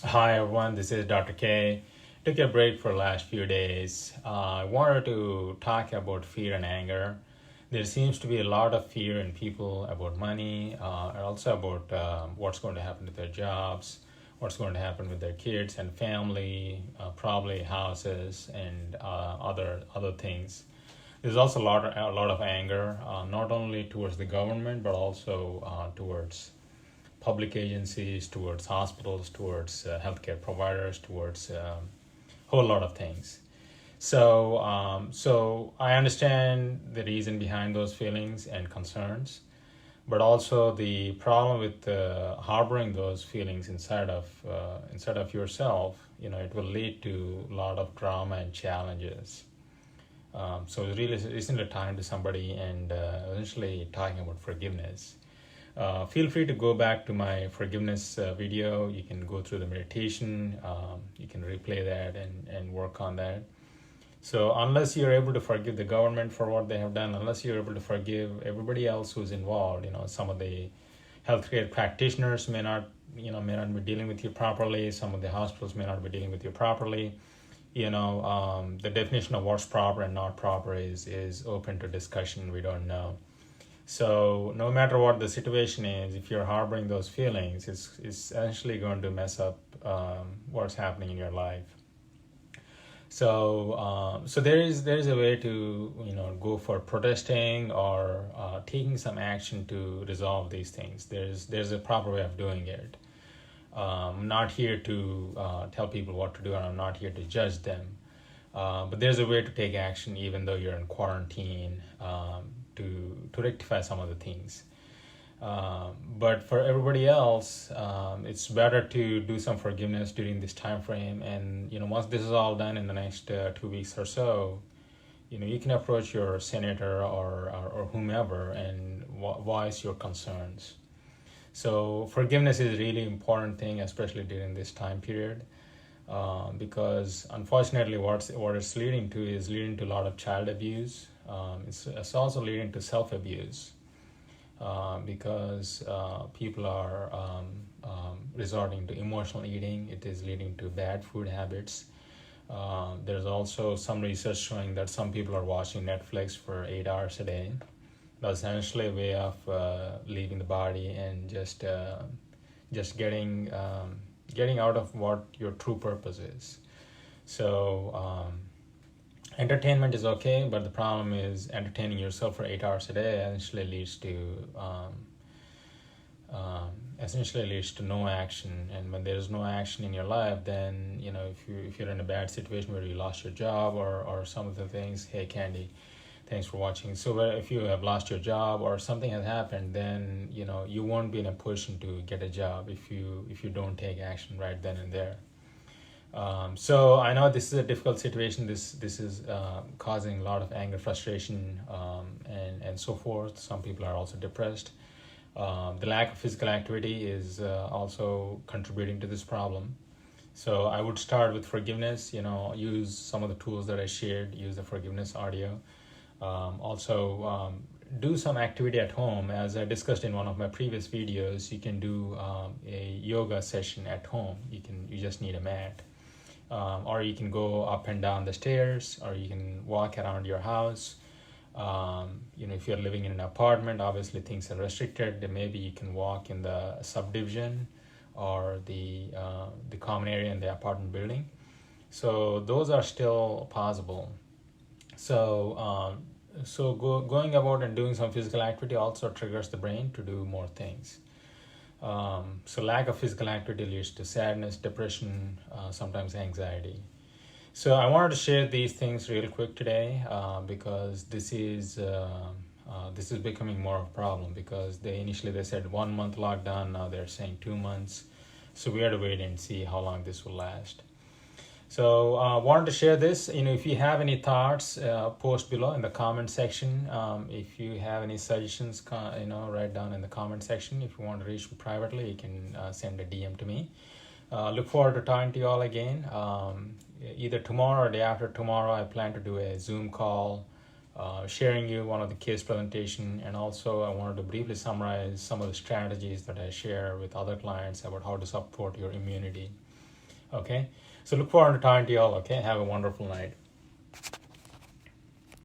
Hi everyone, this is Dr. K. Took a break for the last few days. I wanted to talk about fear and anger. There seems to be a lot of fear in people about money, and also about what's going to happen to their jobs, what's going to happen with their kids and family, probably houses and other things. There's also a lot of anger, not only towards the government but also towards public agencies, towards hospitals, towards healthcare providers, towards a whole lot of things. So I understand the reason behind those feelings and concerns, but also the problem with harboring those feelings inside of yourself. It will lead to a lot of drama and challenges. So really, isn't it time to somebody and essentially talking about forgiveness? Feel free to go back to my forgiveness video. You can go through the meditation. You can replay that and work on that. So unless you're able to forgive the government for what they have done, unless you're able to forgive everybody else who's involved, some of the healthcare practitioners may not be dealing with you properly. Some of the hospitals may not be dealing with you properly. The definition of what's proper and not proper is open to discussion. We don't know. So no matter what the situation is, if you're harboring those feelings, it's essentially going to mess up what's happening in your life. So there is a way to go for protesting or taking some action to resolve these things. There's a proper way of doing it. I'm not here to tell people what to do, and I'm not here to judge them. But there's a way to take action even though you're in quarantine, to rectify some of the things. But for everybody else, it's better to do some forgiveness during this time frame. And once this is all done in the next 2 weeks or so, you can approach your senator or whomever and voice your concerns. So forgiveness is a really important thing, especially during this time period, because unfortunately, what it's leading to a lot of child abuse. It's also leading to self-abuse, because people are resorting to emotional eating. It is leading to bad food habits. There's also some research showing that some people are watching Netflix for 8 hours a day. That's essentially a way of leaving the body and just getting out of what your true purpose is. So entertainment is okay, but the problem is entertaining yourself for 8 hours a day essentially leads to no action. And when there is no action in your life, then if you're in a bad situation where you lost your job or some of the things. Hey Candy, thanks for watching. So if you have lost your job or something has happened, then you won't be in a position to get a job if you don't take action right then and there. So I know this is a difficult situation. This is causing a lot of anger, frustration, and so forth. Some people are also depressed. The lack of physical activity is also contributing to this problem. So I would start with forgiveness. Use some of the tools that I shared. Use the forgiveness audio. Also, do some activity at home. As I discussed in one of my previous videos, you can do a yoga session at home. You just need a mat. Or you can go up and down the stairs, or you can walk around your house. If you're living in an apartment, obviously things are restricted. Then maybe you can walk in the subdivision or the common area in the apartment building. So those are still possible. So going about and doing some physical activity also triggers the brain to do more things. So lack of physical activity leads to sadness, depression, sometimes anxiety. So I wanted to share these things real quick today, because this is becoming more of a problem, because initially they said 1 month lockdown. Now they're saying 2 months. So we have to wait and see how long this will last. So wanted to share this. If you have any thoughts, post below in the comment section. If you have any suggestions, write down in the comment section. If you want to reach me privately, you can send a DM to me. Look forward to talking to you all again. Either tomorrow or day after tomorrow, I plan to do a Zoom call, sharing you one of the case presentation. And also I wanted to briefly summarize some of the strategies that I share with other clients about how to support your immunity. Okay, so look forward to talking to you all. Okay, have a wonderful night.